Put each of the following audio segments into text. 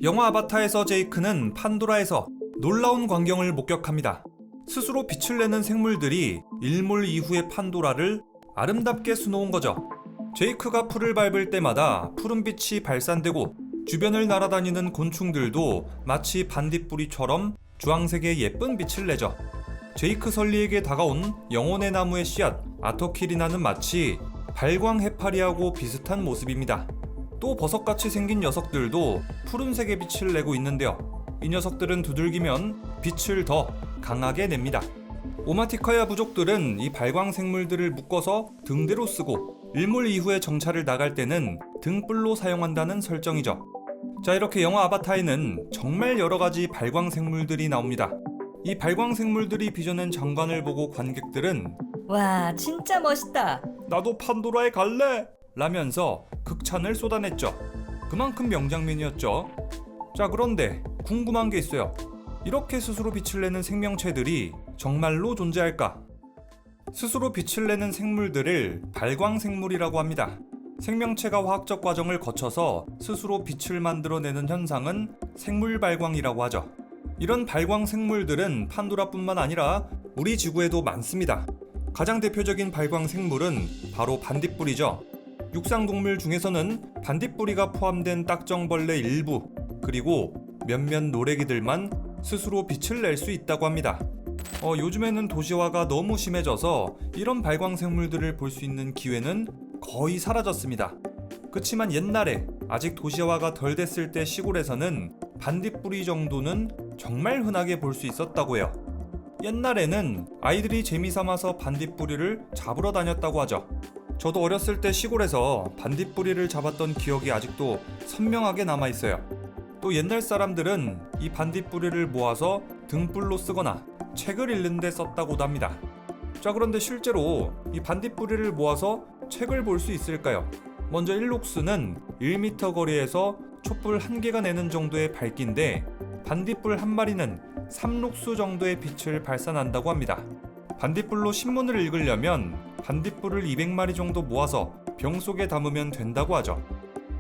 영화 아바타에서 제이크는 판도라에서 놀라운 광경을 목격합니다. 스스로 빛을 내는 생물들이 일몰 이후의 판도라를 아름답게 수놓은 거죠. 제이크가 풀을 밟을 때마다 푸른빛이 발산되고 주변을 날아다니는 곤충들도 마치 반딧불이처럼 주황색의 예쁜 빛을 내죠. 제이크 설리에게 다가온 영혼의 나무의 씨앗 아토키리나는 마치 발광 해파리하고 비슷한 모습입니다. 또 버섯같이 생긴 녀석들도 푸른색의 빛을 내고 있는데요. 이 녀석들은 두들기면 빛을 더 강하게 냅니다. 오마티카야 부족들은 이 발광 생물들을 묶어서 등대로 쓰고 일몰 이후에 정찰을 나갈 때는 등불로 사용한다는 설정이죠. 자, 이렇게 영화 아바타에는 정말 여러가지 발광 생물들이 나옵니다. 이 발광 생물들이 빚어낸 장관을 보고 관객들은 와, 진짜 멋있다. 나도 판도라에 갈래! 라면서 극찬을 쏟아냈죠. 그만큼 명장면이었죠. 자, 그런데 궁금한 게 있어요. 이렇게 스스로 빛을 내는 생명체들이 정말로 존재할까? 스스로 빛을 내는 생물들을 발광생물이라고 합니다. 생명체가 화학적 과정을 거쳐서 스스로 빛을 만들어내는 현상은 생물발광이라고 하죠. 이런 발광생물들은 판도라뿐만 아니라 우리 지구에도 많습니다. 가장 대표적인 발광생물은 바로 반딧불이죠. 육상동물 중에서는 반딧불이가 포함된 딱정벌레 일부, 그리고 몇몇 노래기들만 스스로 빛을 낼 수 있다고 합니다. 요즘에는 도시화가 너무 심해져서 이런 발광생물들을 볼 수 있는 기회는 거의 사라졌습니다. 그치만 옛날에 아직 도시화가 덜 됐을 때 시골에서는 반딧불이 정도는 정말 흔하게 볼 수 있었다고 해요. 옛날에는 아이들이 재미삼아서 반딧불이를 잡으러 다녔다고 하죠. 저도 어렸을 때 시골에서 반딧불이를 잡았던 기억이 아직도 선명하게 남아있어요. 또 옛날 사람들은 이 반딧불이를 모아서 등불로 쓰거나 책을 읽는 데 썼다고도 합니다. 자, 그런데 실제로 이 반딧불이를 모아서 책을 볼 수 있을까요? 먼저 1룩스는 1m 거리에서 촛불 1개가 내는 정도의 밝기인데 반딧불 한 마리는 3룩스 정도의 빛을 발산한다고 합니다. 반딧불로 신문을 읽으려면 반딧불을 200마리 정도 모아서 병 속에 담으면 된다고 하죠.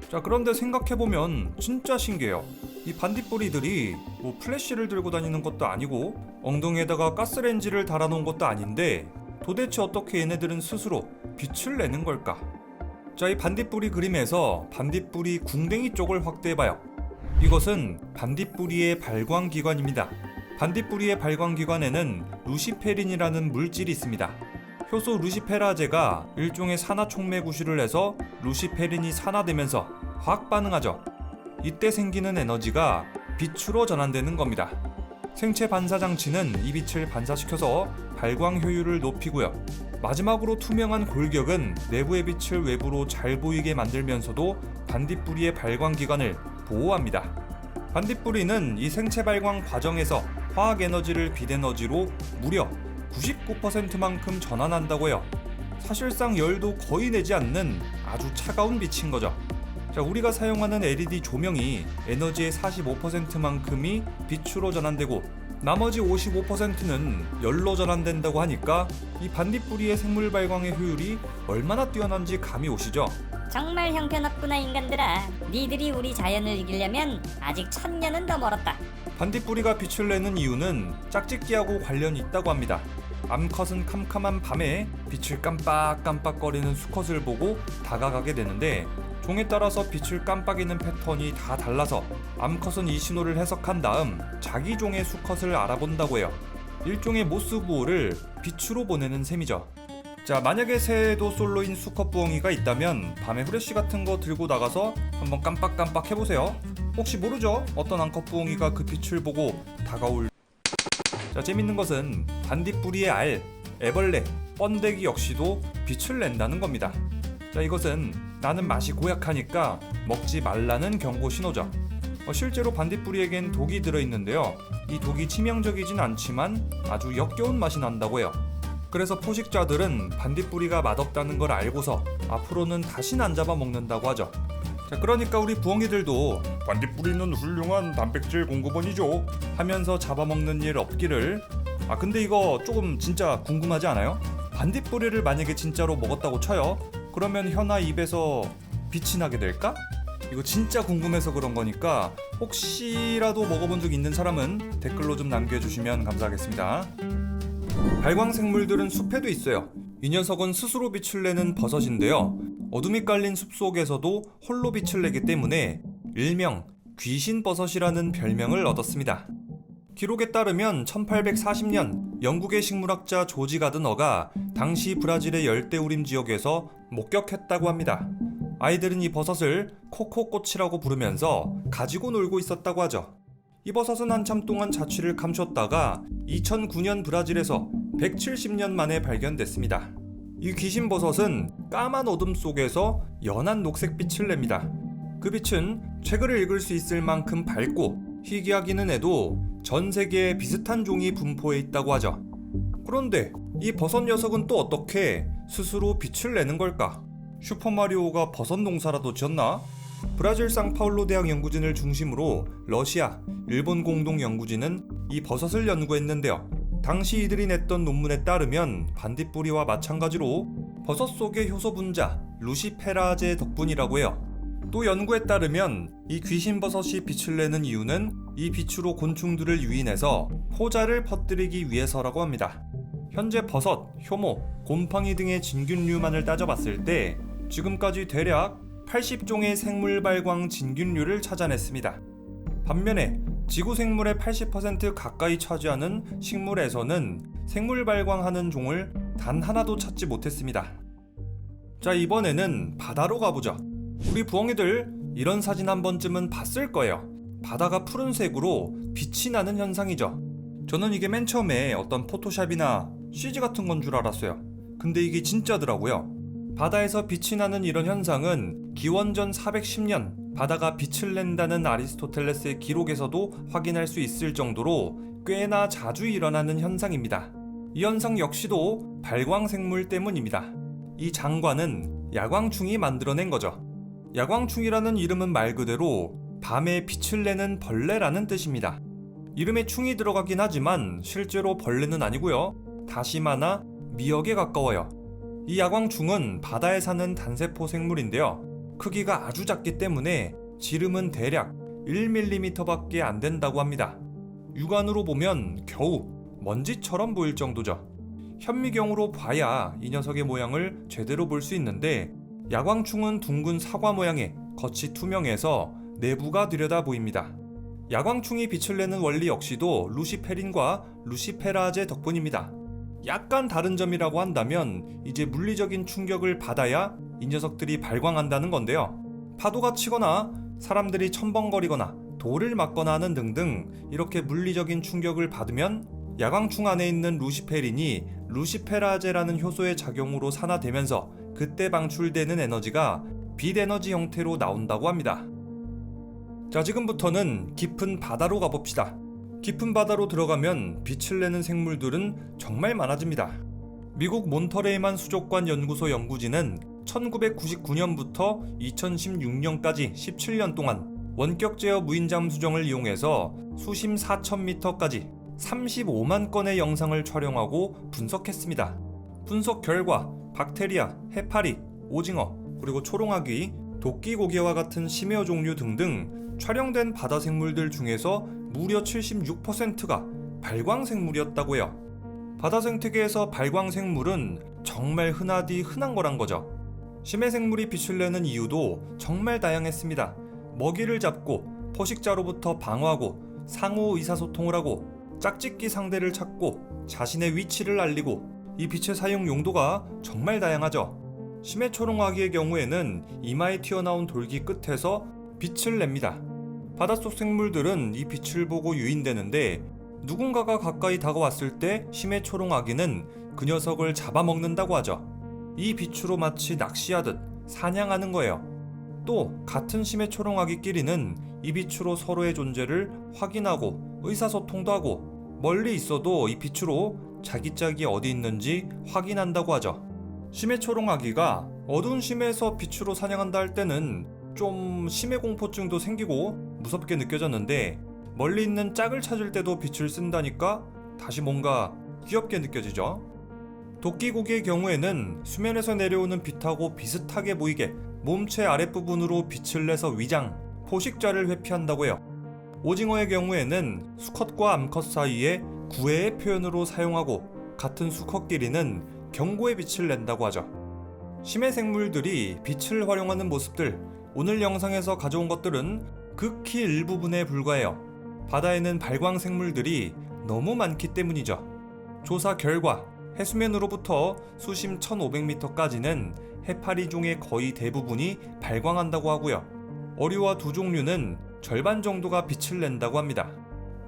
자, 그런데 생각해보면 진짜 신기해요. 이 반딧불이들이 뭐 플래시를 들고 다니는 것도 아니고 엉덩이에다가 가스레인지를 달아놓은 것도 아닌데 도대체 어떻게 얘네들은 스스로 빛을 내는 걸까? 자, 이 반딧불이 그림에서 반딧불이 궁뎅이 쪽을 확대해봐요. 이것은 반딧불이의 발광기관입니다. 반딧불이의 발광기관에는 루시페린이라는 물질이 있습니다. 효소 루시페라제가 일종의 산화촉매 구실을 해서 루시페린이 산화되면서 화학 반응하죠. 이때 생기는 에너지가 빛으로 전환되는 겁니다. 생체 반사 장치는 이 빛을 반사시켜서 발광 효율을 높이고요. 마지막으로 투명한 골격은 내부의 빛을 외부로 잘 보이게 만들면서도 반딧불이의 발광 기관을 보호합니다. 반딧불이는 이 생체 발광 과정에서 화학 에너지를 빛 에너지로 무려 99%만큼 전환한다고 해요. 사실상 열도 거의 내지 않는 아주 차가운 빛인 거죠. 자, 우리가 사용하는 LED 조명이 에너지의 45%만큼이 빛으로 전환되고 나머지 55%는 열로 전환된다고 하니까 이 반딧불이의 생물 발광의 효율이 얼마나 뛰어난지 감이 오시죠? 정말 형편없구나 인간들아. 니들이 우리 자연을 이기려면 아직 1000년은 더 멀었다. 반딧불이가 빛을 내는 이유는 짝짓기하고 관련이 있다고 합니다. 암컷은 캄캄한 밤에 빛을 깜빡깜빡거리는 수컷을 보고 다가가게 되는데 종에 따라서 빛을 깜빡이는 패턴이 다 달라서 암컷은 이 신호를 해석한 다음 자기 종의 수컷을 알아본다고 해요. 일종의 모스 부호를 빛으로 보내는 셈이죠. 자, 만약에 새에도 솔로인 수컷 부엉이가 있다면 밤에 후레쉬 같은 거 들고 나가서 한번 깜빡깜빡 해보세요. 혹시 모르죠? 어떤 암컷 부엉이가 그 빛을 보고 다가올. 자, 재밌는 것은 반딧불이의 알, 애벌레, 번데기 역시도 빛을 낸다는 겁니다. 자, 이것은 나는 맛이 고약하니까 먹지 말라는 경고 신호죠. 실제로 반딧불이에겐 독이 들어있는데요. 이 독이 치명적이진 않지만 아주 역겨운 맛이 난다고 해요. 그래서 포식자들은 반딧불이가 맛없다는 걸 알고서 앞으로는 다신 안 잡아먹는다고 하죠. 자, 그러니까 우리 부엉이들도 반딧불이는 훌륭한 단백질 공급원이죠 하면서 잡아먹는 일 없기를. 근데 이거 조금 진짜 궁금하지 않아요? 반딧불이를 만약에 진짜로 먹었다고 쳐요. 그러면 혀나 입에서 빛이 나게 될까? 이거 진짜 궁금해서 그런 거니까 혹시라도 먹어본 적 있는 사람은 댓글로 좀 남겨주시면 감사하겠습니다. 발광생물들은 숲에도 있어요. 이 녀석은 스스로 빛을 내는 버섯인데요. 어둠이 깔린 숲 속에서도 홀로 빛을 내기 때문에 일명 귀신버섯이라는 별명을 얻었습니다. 기록에 따르면 1840년 영국의 식물학자 조지 가드너가 당시 브라질의 열대우림 지역에서 목격했다고 합니다. 아이들은 이 버섯을 코코꽃이라고 부르면서 가지고 놀고 있었다고 하죠. 이 버섯은 한참 동안 자취를 감췄다가 2009년 브라질에서 170년 만에 발견됐습니다. 이 귀신버섯은 까만 어둠 속에서 연한 녹색빛을 냅니다. 그 빛은 책을 읽을 수 있을 만큼 밝고 희귀하기는 해도 전 세계에 비슷한 종이 분포해 있다고 하죠. 그런데 이 버섯 녀석은 또 어떻게 스스로 빛을 내는 걸까? 슈퍼마리오가 버섯 농사라도 지었나? 브라질 상파울로 대학 연구진을 중심으로 러시아, 일본 공동 연구진은 이 버섯을 연구했는데요. 당시 이들이 냈던 논문에 따르면 반딧불이와 마찬가지로 버섯 속의 효소 분자 루시페라제 덕분이라고 해요. 또 연구에 따르면 이 귀신버섯이 빛을 내는 이유는 이 빛으로 곤충들을 유인해서 포자를 퍼뜨리기 위해서라고 합니다. 현재 버섯, 효모, 곰팡이 등의 진균류만을 따져봤을 때 지금까지 대략 80종의 생물 발광 진균류를 찾아냈습니다. 반면에 지구 생물의 80% 가까이 차지하는 식물에서는 생물 발광하는 종을 단 하나도 찾지 못했습니다. 자, 이번에는 바다로 가보죠. 우리 부엉이들 이런 사진 한 번쯤은 봤을 거예요. 바다가 푸른색으로 빛이 나는 현상이죠. 저는 이게 맨 처음에 어떤 포토샵이나 CG 같은 건 줄 알았어요. 근데 이게 진짜더라고요. 바다에서 빛이 나는 이런 현상은 기원전 410년 바다가 빛을 낸다는 아리스토텔레스의 기록에서도 확인할 수 있을 정도로 꽤나 자주 일어나는 현상입니다. 이 현상 역시도 발광생물 때문입니다. 이 장관은 야광충이 만들어낸 거죠. 야광충이라는 이름은 말 그대로 밤에 빛을 내는 벌레라는 뜻입니다. 이름에 충이 들어가긴 하지만 실제로 벌레는 아니고요. 다시마나 미역에 가까워요. 이 야광충은 바다에 사는 단세포 생물인데요. 크기가 아주 작기 때문에 지름은 대략 1mm밖에 안 된다고 합니다. 육안으로 보면 겨우 먼지처럼 보일 정도죠. 현미경으로 봐야 이 녀석의 모양을 제대로 볼 수 있는데 야광충은 둥근 사과 모양의 겉이 투명해서 내부가 들여다 보입니다. 야광충이 빛을 내는 원리 역시도 루시페린과 루시페라제 덕분입니다. 약간 다른 점이라고 한다면 이제 물리적인 충격을 받아야 이 녀석들이 발광한다는 건데요. 파도가 치거나 사람들이 첨벙거리거나 돌을 맞거나 하는 등등 이렇게 물리적인 충격을 받으면 야광충 안에 있는 루시페린이 루시페라제라는 효소의 작용으로 산화되면서 그때 방출되는 에너지가 빛 에너지 형태로 나온다고 합니다. 자, 지금부터는 깊은 바다로 가봅시다. 깊은 바다로 들어가면 빛을 내는 생물들은 정말 많아집니다. 미국 몬터레이만 수족관 연구소 연구진은 1999년부터 2016년까지 17년 동안 원격 제어 무인잠 수정을 이용해서 수심 4,000m까지 35만 건의 영상을 촬영하고 분석했습니다. 분석 결과 박테리아, 해파리, 오징어, 그리고 초롱아귀, 도끼고개와 같은 심해어 종류 등등 촬영된 바다 생물들 중에서 무려 76%가 발광생물이었다고 해요. 바다 생태계에서 발광생물은 정말 흔하디 흔한 거란 거죠. 심해생물이 빛을 내는 이유도 정말 다양했습니다. 먹이를 잡고 포식자로부터 방어하고 상호 의사소통을 하고 짝짓기 상대를 찾고 자신의 위치를 알리고 이 빛의 사용 용도가 정말 다양하죠. 심해초롱아귀의 경우에는 이마에 튀어나온 돌기 끝에서 빛을 냅니다. 바닷속 생물들은 이 빛을 보고 유인되는데 누군가가 가까이 다가왔을 때 심해초롱아귀는 그 녀석을 잡아먹는다고 하죠. 이 빛으로 마치 낚시하듯 사냥하는 거예요. 또 같은 심해초롱아귀끼리는 이 빛으로 서로의 존재를 확인하고 의사소통도 하고 멀리 있어도 이 빛으로 자기 짝이 어디 있는지 확인한다고 하죠. 심해초롱아귀가 어두운 심해에서 빛으로 사냥한다 할 때는 좀 심해공포증도 생기고 무섭게 느껴졌는데 멀리 있는 짝을 찾을 때도 빛을 쓴다니까 다시 뭔가 귀엽게 느껴지죠. 도끼고기의 경우에는 수면에서 내려오는 빛하고 비슷하게 보이게 몸체 아랫부분으로 빛을 내서 위장, 포식자를 회피한다고 해요. 오징어의 경우에는 수컷과 암컷 사이에 구애의 표현으로 사용하고 같은 수컷 길이는 경고의 빛을 낸다고 하죠. 심해 생물들이 빛을 활용하는 모습들, 오늘 영상에서 가져온 것들은 극히 일부분에 불과해요. 바다에는 발광 생물들이 너무 많기 때문이죠. 조사 결과 해수면으로부터 수심 1500m까지는 해파리 종의 거의 대부분이 발광한다고 하고요. 어류와 두 종류는 절반 정도가 빛을 낸다고 합니다.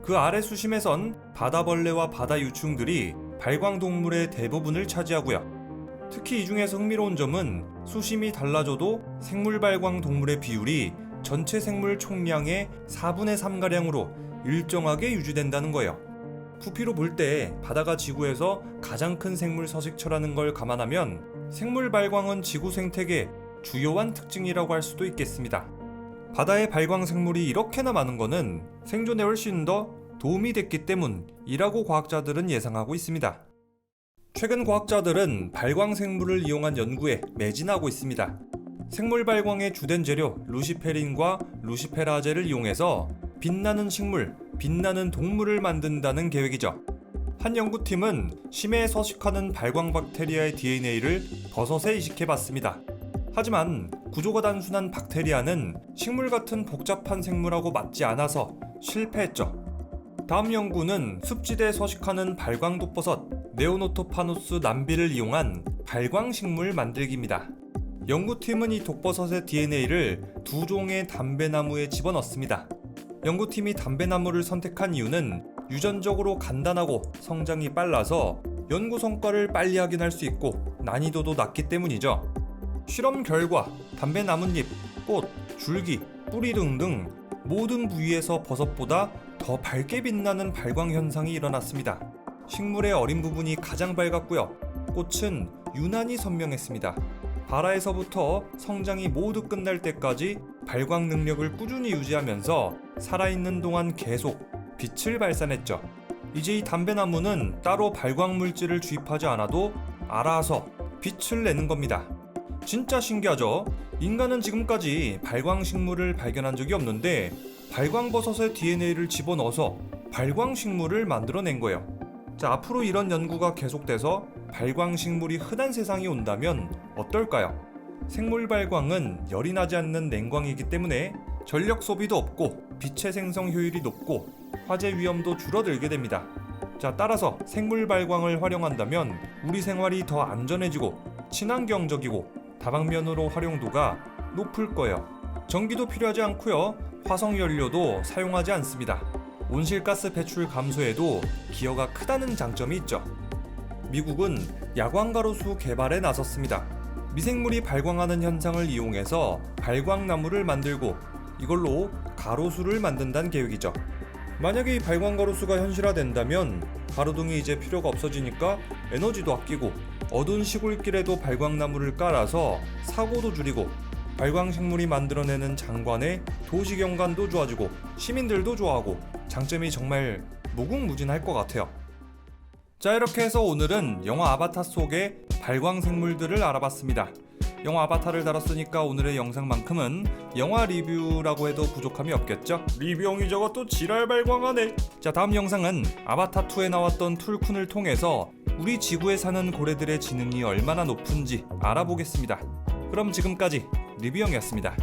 그 아래 수심에선 바다벌레와 바다 유충들이 발광 동물의 대부분을 차지하고요. 특히 이 중에서 흥미로운 점은 수심이 달라져도 생물 발광 동물의 비율이 전체 생물 총량의 4분의 3가량으로 일정하게 유지된다는 거예요. 부피로 볼 때 바다가 지구에서 가장 큰 생물 서식처라는 걸 감안하면 생물 발광은 지구 생태계의 주요한 특징이라고 할 수도 있겠습니다. 바다의 발광 생물이 이렇게나 많은 거는 생존에 훨씬 더 도움이 됐기 때문이라고 과학자들은 예상하고 있습니다. 최근 과학자들은 발광 생물을 이용한 연구에 매진하고 있습니다. 생물 발광의 주된 재료 루시페린과 루시페라제를 이용해서 빛나는 식물, 빛나는 동물을 만든다는 계획이죠. 한 연구팀은 심해에 서식하는 발광 박테리아의 DNA를 버섯에 이식해봤습니다. 하지만 구조가 단순한 박테리아는 식물 같은 복잡한 생물하고 맞지 않아서 실패했죠. 다음 연구는 습지대에 서식하는 발광 독버섯 네오노토파노스 남비를 이용한 발광 식물 만들기입니다. 연구팀은 이 독버섯의 DNA를 두 종의 담배나무에 집어넣습니다. 연구팀이 담배나무를 선택한 이유는 유전적으로 간단하고 성장이 빨라서 연구 성과를 빨리 확인할 수 있고 난이도도 낮기 때문이죠. 실험 결과 담배 나뭇잎, 꽃, 줄기, 뿌리 등등 모든 부위에서 버섯보다 더 밝게 빛나는 발광 현상이 일어났습니다. 식물의 어린 부분이 가장 밝았고요. 꽃은 유난히 선명했습니다. 발아에서부터 성장이 모두 끝날 때까지 발광 능력을 꾸준히 유지하면서 살아있는 동안 계속 빛을 발산했죠. 이제 이 담배나무는 따로 발광 물질을 주입하지 않아도 알아서 빛을 내는 겁니다. 진짜 신기하죠? 인간은 지금까지 발광 식물을 발견한 적이 없는데 발광버섯의 DNA를 집어넣어서 발광 식물을 만들어낸 거예요. 자, 앞으로 이런 연구가 계속돼서 발광 식물이 흔한 세상이 온다면 어떨까요? 생물 발광은 열이 나지 않는 냉광이기 때문에 전력 소비도 없고 빛의 생성 효율이 높고 화재 위험도 줄어들게 됩니다. 자, 따라서 생물 발광을 활용한다면 우리 생활이 더 안전해지고 친환경적이고 다방면으로 활용도가 높을 거예요. 전기도 필요하지 않고요. 화석 연료도 사용하지 않습니다. 온실가스 배출 감소에도 기여가 크다는 장점이 있죠. 미국은 야광가로수 개발에 나섰습니다. 미생물이 발광하는 현상을 이용해서 발광나무를 만들고 이걸로 가로수를 만든다는 계획이죠. 만약에 이 발광가로수가 현실화된다면 가로등이 이제 필요가 없어지니까 에너지도 아끼고 어두운 시골길에도 발광나무를 깔아서 사고도 줄이고 발광식물이 만들어내는 장관의 도시경관도 좋아지고 시민들도 좋아하고 장점이 정말 무궁무진할 것 같아요. 자, 이렇게 해서 오늘은 영화 아바타 속의 발광생물들을 알아봤습니다. 영화 아바타를 다뤘으니까 오늘의 영상만큼은 영화 리뷰라고 해도 부족함이 없겠죠? 리뷰용이 저거 또 지랄 발광하네. 자, 다음 영상은 아바타2에 나왔던 툴쿤을 통해서 우리 지구에 사는 고래들의 지능이 얼마나 높은지 알아보겠습니다. 그럼 지금까지 리뷰용이었습니다.